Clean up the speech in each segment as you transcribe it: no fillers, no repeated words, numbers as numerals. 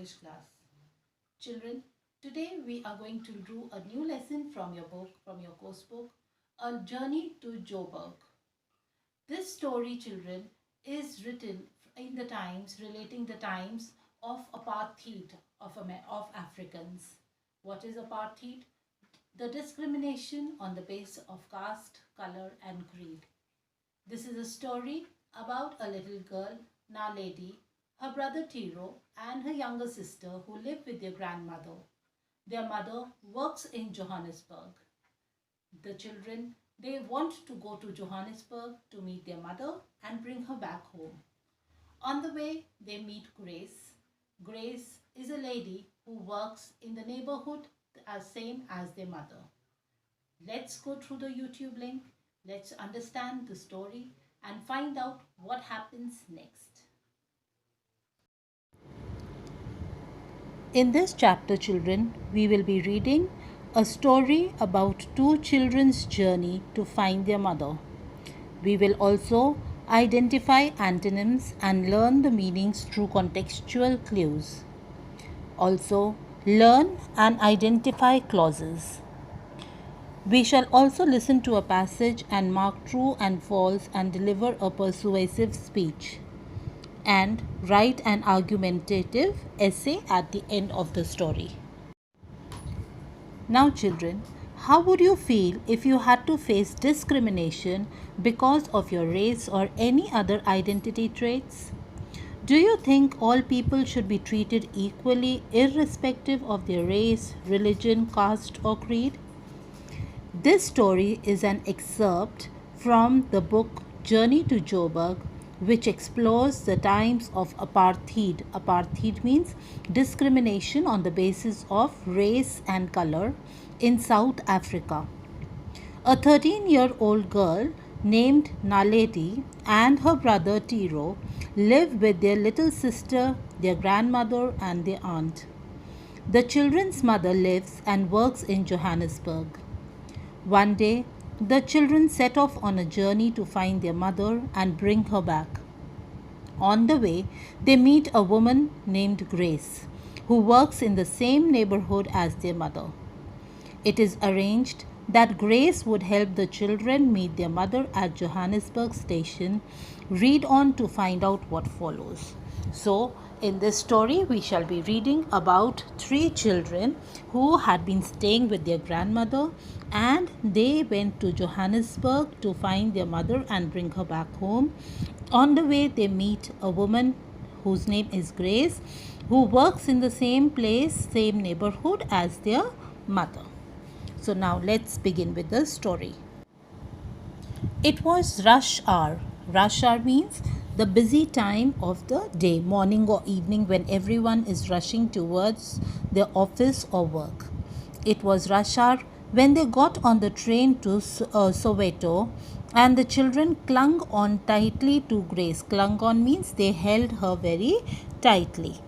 English class. Children, today we are going to do a new lesson from your book, from your course book, A Journey to Joburg. This story, children, is written in the times, relating the times of apartheid of Africans. What is apartheid? The discrimination on the basis of caste, color and creed. This is a story about a little girl, Naledi, her brother Tiro and her younger sister who live with their grandmother. Their mother works in Johannesburg. The children, they want to go to Johannesburg to meet their mother and bring her back home. On the way, they meet Grace. Grace is a lady who works in the neighborhood as same as their mother. Let's go through the YouTube link. Let's understand the story and find out what happens next. In this chapter, children, we will be reading a story about two children's journey to find their mother. We will also identify antonyms and learn the meanings through contextual clues. Also, learn and identify clauses. We shall also listen to a passage and mark true and false and deliver a persuasive speech and write an argumentative essay at the end of the story. Now children, how would you feel if you had to face discrimination because of your race or any other identity traits? Do you think all people should be treated equally irrespective of their race, religion, caste or creed? This story is an excerpt from the book Journey to Joburg, which explores the times of apartheid. Apartheid means discrimination on the basis of race and color in South Africa. A 13-year-old girl named Naledi and her brother Tiro live with their little sister, their grandmother and their aunt. The children's mother lives and works in Johannesburg. One day, the children set off on a journey to find their mother and bring her back. On the way, they meet a woman named Grace, who works in the same neighborhood as their mother. It is arranged that Grace would help the children meet their mother at Johannesburg station. Read on to find out what follows. So, in this story, we shall be reading about three children who had been staying with their grandmother and they went to Johannesburg to find their mother and bring her back home. On the way, they meet a woman whose name is Grace, who works in the same place, same neighborhood as their mother. So now let's begin with the story. It was rush hour. Rush hour means the busy time of the day, morning or evening, when everyone is rushing towards their office or work. It was rush hour when they got on the train to Soweto, and the children clung on tightly to Grace. Clung on means they held her very tightly.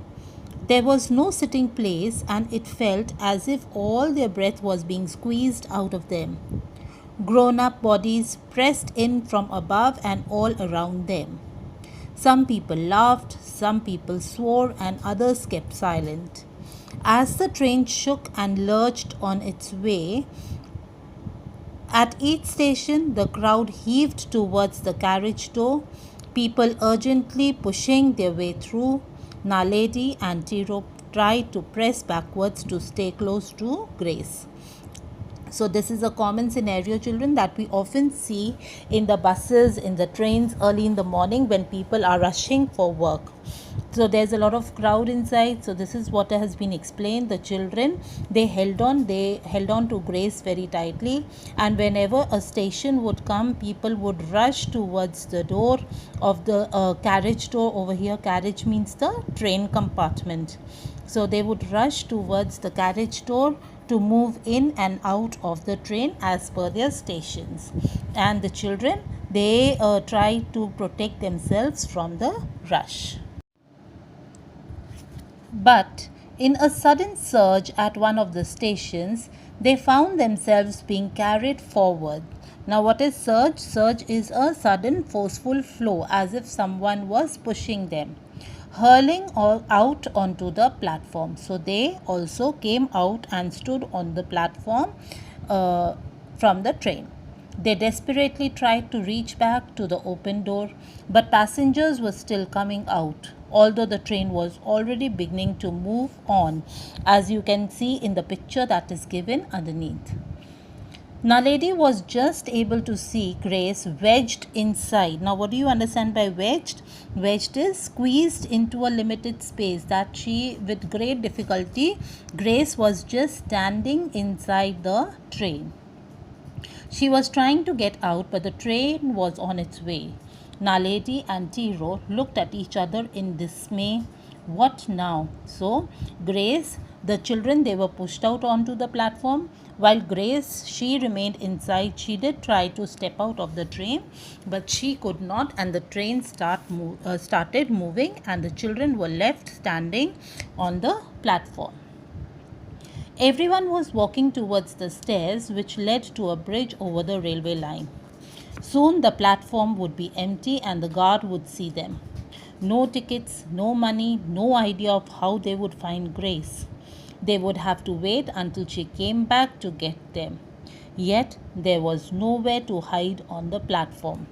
There was no sitting place and it felt as if all their breath was being squeezed out of them. Grown-up bodies pressed in from above and all around them. Some people laughed, some people swore and others kept silent. As the train shook and lurched on its way, at each station the crowd heaved towards the carriage door, people urgently pushing their way through. Naledi and Tiro tried to press backwards to stay close to Grace. So this is a common scenario, children, that we often see in the buses, in the trains early in the morning when people are rushing for work. So there's a lot of crowd inside. So this is what has been explained. The children, they held on to Grace very tightly, and whenever a station would come, people would rush towards the door of the carriage door. Over here, carriage means the train compartment. So they would rush towards the carriage door to move in and out of the train as per their stations. And the children, they try to protect themselves from the rush. But in a sudden surge at one of the stations, they found themselves being carried forward. Now what is surge? Surge is a sudden forceful flow, as if someone was pushing them. hurling all out onto the platform. So they also came out and stood on the platform uh, from the train. They desperately tried to reach back to the open door, but passengers were still coming out, although the train was already beginning to move on, as you can see in the picture that is given underneath. Naledi was just able to see Grace wedged inside. Now, what do you understand by wedged? Wedged is squeezed into a limited space that she, with great difficulty, Grace was just standing inside the train. She was trying to get out, but the train was on its way. Naledi and Tiro looked at each other in dismay. What now? So, Grace, the children, they were pushed out onto the platform, while Grace, she remained inside. She did try to step out of the train, but she could not, and the train started moving, and the children were left standing on the platform. Everyone was walking towards the stairs which led to a bridge over the railway line. Soon the platform would be empty and the guard would see them. No tickets, no money, no idea of how they would find Grace. They would have to wait until she came back to get them. Yet there was nowhere to hide on the platform.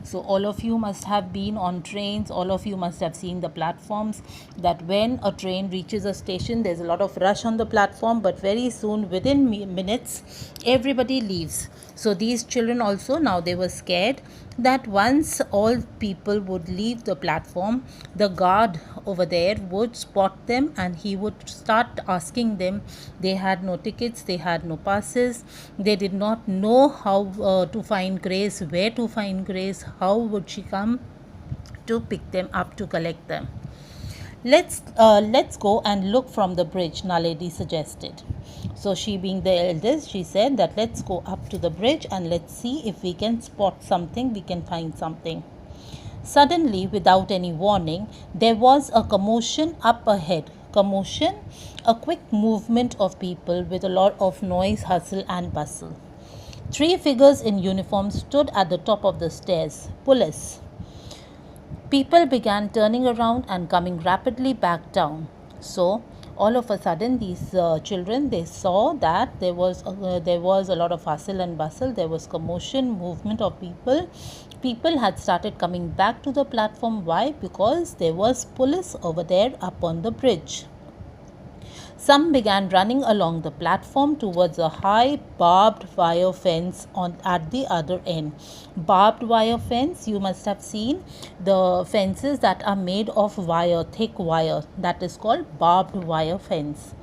So all of you must have been on trains, all of you must have seen the platforms, that when a train reaches a station, there's a lot of rush on the platform, but very soon, within minutes, everybody leaves. So these children also, now they were scared that once all people would leave the platform, the guard over there would spot them and he would start asking them. They had no tickets, they had no passes, they did not know how to find Grace, where to find Grace, how would she come to pick them up, to collect them. Let's go and look from the bridge, Naledi suggested. So she, being the eldest, she said that let's go up to the bridge and let's see if we can spot something, we can find something. Suddenly, without any warning, there was a commotion up ahead. Commotion, a quick movement of people with a lot of noise, hustle and bustle. Three figures in uniform stood at the top of the stairs. Police. People began turning around and coming rapidly back down. So, all of a sudden, these children, they saw that there was a lot of hustle and bustle. There was commotion, movement of people. People had started coming back to the platform. Why? Because there was police over there up on the bridge. Some began running along the platform towards a high barbed wire fence at the other end. Barbed wire fence, you must have seen the fences that are made of wire, thick wire. That is called barbed wire fence.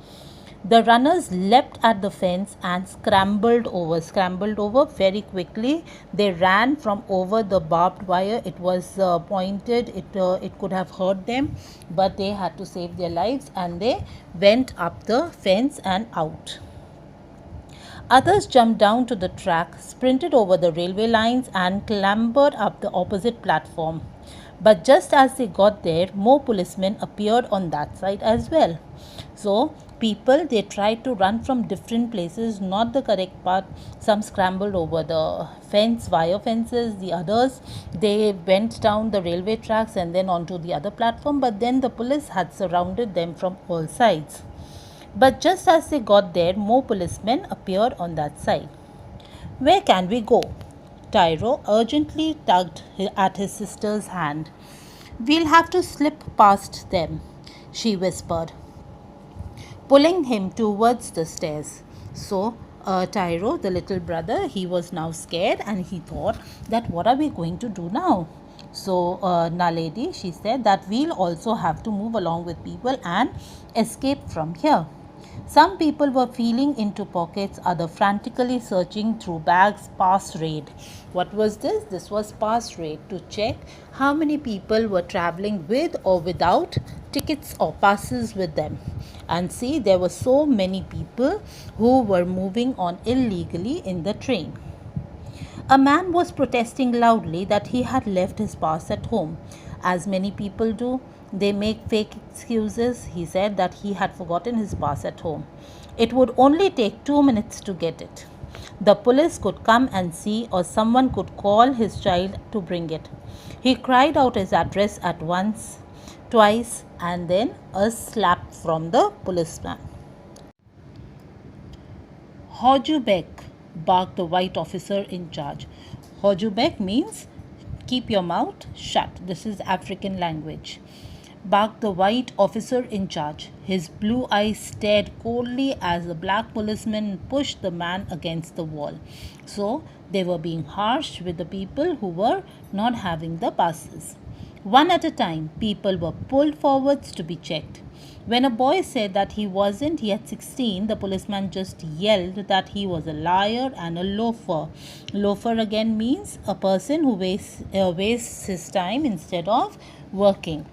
The runners leapt at the fence and scrambled over very quickly. They ran from over the barbed wire. It was pointed, it could have hurt them, but they had to save their lives and they went up the fence and out. Others jumped down to the track, sprinted over the railway lines and clambered up the opposite platform. But just as they got there, more policemen appeared on that side as well. So, people, they tried to run from different places, not the correct path. Some scrambled over the fence, wire fences. The others, they went down the railway tracks and then onto the other platform. But then the police had surrounded them from all sides. But just as they got there, more policemen appeared on that side. Where can we go? Tyro urgently tugged at his sister's hand. We'll have to slip past them, she whispered, pulling him towards the stairs. So, Tyro, the little brother, he was now scared and he thought that what are we going to do now? So, Naledi, she said that we'll also have to move along with people and escape from here. Some people were feeling into pockets, others frantically searching through bags. Pass raid. What was this? This was pass raid, to check how many people were traveling with or without tickets or passes with them. And see, there were so many people who were moving on illegally in the train. A man was protesting loudly that he had left his pass at home. As many people do, they make fake excuses. He said that he had forgotten his pass at home. It would only take 2 minutes to get it. The police could come and see, or someone could call his child to bring it. He cried out his address at once. twice, and then a slap from the policeman. Hojubek, barked the white officer in charge. Hojubek means keep your mouth shut. This is African language. Barked the white officer in charge. His blue eyes stared coldly as the black policeman pushed the man against the wall. So they were being harsh with the people who were not having the passes. One at a time, people were pulled forwards to be checked. When a boy said that he wasn't yet 16, the policeman just yelled that he was a liar and a loafer. Loafer again means a person who wastes his time instead of working.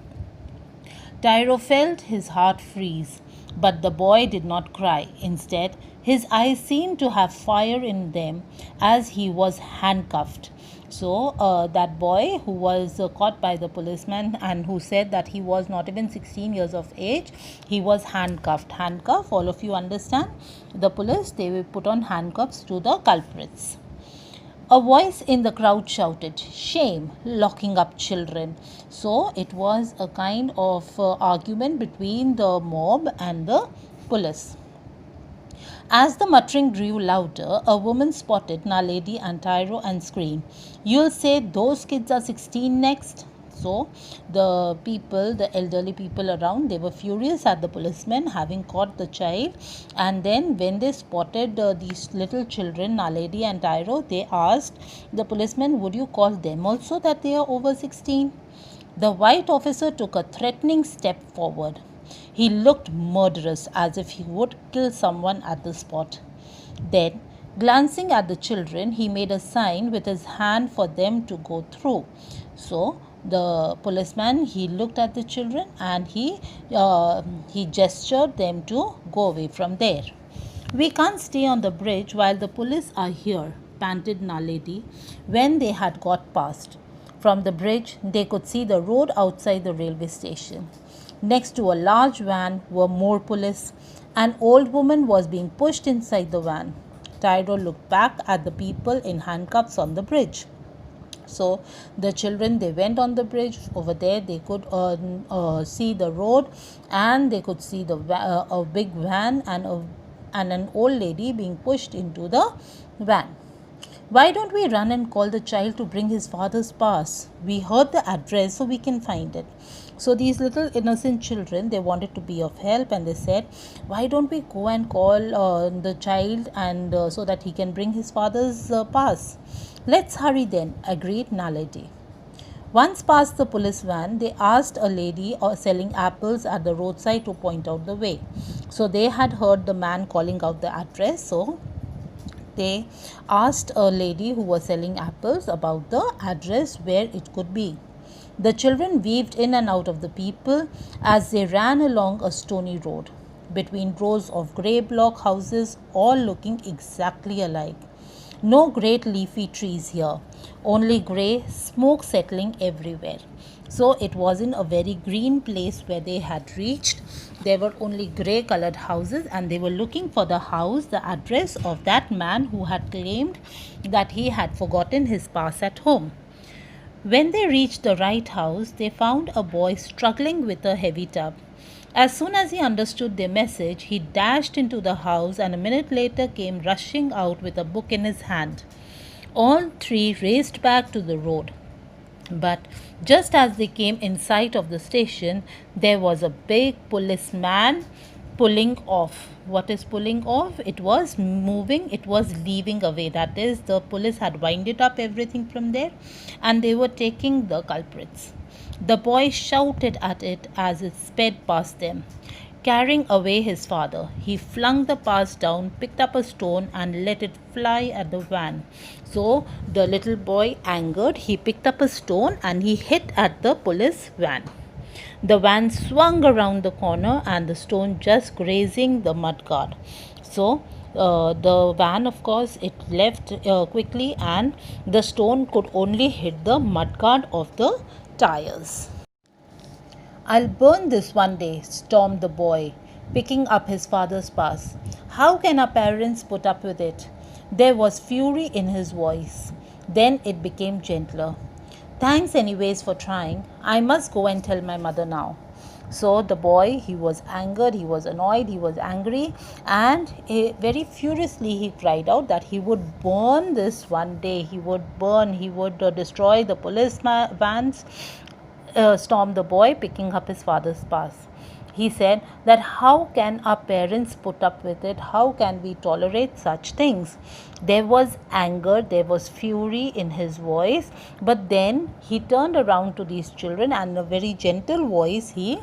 Tyro felt his heart freeze, but the boy did not cry. Instead, his eyes seemed to have fire in them as he was handcuffed. So, that boy who was caught by the policeman and who said that he was not even 16 years of age, he was handcuffed. Handcuff, all of you understand? The police, they will put on handcuffs to the culprits. A voice in the crowd shouted, "Shame, locking up children." So it was a kind of argument between the mob and the police. As the muttering grew louder, a woman spotted Naledi and Tyro and screamed, "You'll say those kids are 16 next?" So the people, the elderly people around, they were furious at the policemen having caught the child. And then when they spotted these little children, Naledi and Tyro, they asked the policemen, "Would you call them also that they are over 16? The white officer took a threatening step forward. He looked murderous, as if he would kill someone at the spot. Then, glancing at the children, he made a sign with his hand for them to go through. So, the policeman, he looked at the children and he gestured them to go away from there. "We can't stay on the bridge while the police are here," panted Naledi when they had got past. From the bridge, they could see the road outside the railway station. Next to a large van were more police. An old woman was being pushed inside the van. Tyro looked back at the people in handcuffs on the bridge. So the children, they went on the bridge. Over there they could see the road, and they could see a big van and an old lady being pushed into the van. "Why don't we run and call the child to bring his father's pass? We heard the address, so we can find it." So these little innocent children, they wanted to be of help, and they said, "Why don't we go and call the child and so that he can bring his father's pass?" "Let's hurry then," agreed Naledi. Once past the police van, they asked a lady selling apples at the roadside to point out the way. So they had heard the man calling out the address, so they asked a lady who was selling apples about the address where it could be. The children weaved in and out of the people as they ran along a stony road between rows of grey block houses, all looking exactly alike. No great leafy trees here, only grey smoke settling everywhere. So it wasn't a very green place where they had reached. There were only grey colored houses, and they were looking for the house, the address of that man who had claimed that he had forgotten his pass at home. When they reached the right house, they found a boy struggling with a heavy tub. As soon as he understood their message, he dashed into the house and a minute later came rushing out with a book in his hand. All three raced back to the road. But just as they came in sight of the station, there was a big policeman pulling off. What is pulling off? It was moving, it was leaving away. That is, the police had winded up everything from there and they were taking the culprits. The boy shouted at it as it sped past them. Carrying away his father, he flung the pass down, picked up a stone, and let it fly at the van. So the little boy, angered, he picked up a stone and he hit at the police van. The van swung around the corner and the stone just grazing the mudguard. So the van, of course, it left quickly, and the stone could only hit the mudguard of the tires. "I'll burn this one day," stormed the boy, picking up his father's pass. "How can our parents put up with it?" There was fury in his voice. Then it became gentler. "Thanks anyways for trying. I must go and tell my mother now." So the boy, he was angered, he was annoyed, he was angry, and very furiously he cried out that he would burn this one day. He would burn, he would destroy the police vans, stormed the boy, picking up his father's purse. He said that how can our parents put up with it? How can we tolerate such things? There was anger, there was fury in his voice, but then he turned around to these children and in a very gentle voice he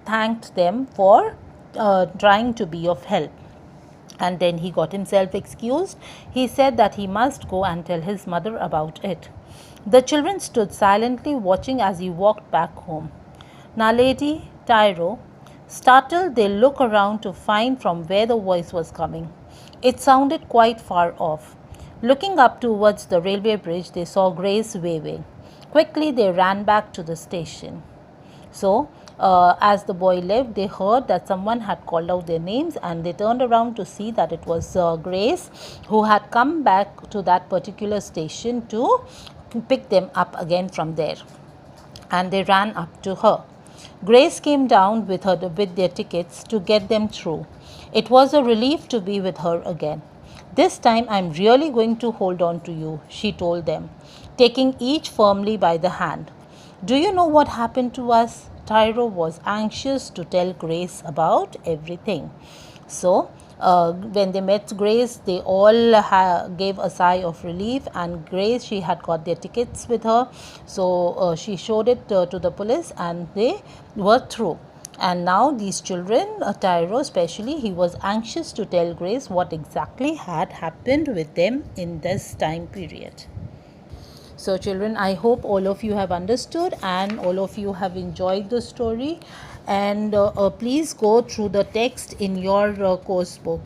thanked them for trying to be of help. And then he got himself excused. He said that he must go and tell his mother about it. The children stood silently watching as he walked back home. Naledi, Tyro, startled, they look around to find from where the voice was coming. It sounded quite far off. Looking up towards the railway bridge, they saw Grace waving. Quickly, they ran back to the station. So, as the boy left, they heard that someone had called out their names, and they turned around to see that it was Grace, who had come back to that particular station to pick them up again from there. And they ran up to her. Grace came down with their tickets to get them through. It was a relief to be with her again. This time I'm really going to hold on to you, she told them, taking each firmly by the hand. Do you know what happened to us? Tyro was anxious to tell Grace about everything. So, when they met Grace, they all gave a sigh of relief, and Grace, she had got their tickets with her. So, she showed it to the police and they were through. And now these children, Tyro especially, he was anxious to tell Grace what exactly had happened with them in this time period. So, children, I hope all of you have understood and all of you have enjoyed the story. And please go through the text in your course book.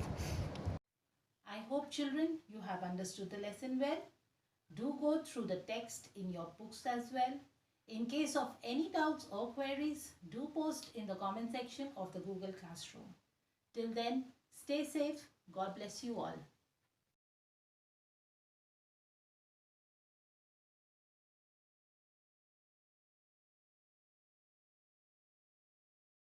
I hope, children, you have understood the lesson well. Do go through the text in your books as well. In case of any doubts or queries, do post in the comment section of the Google Classroom. Till then, stay safe. God bless you all.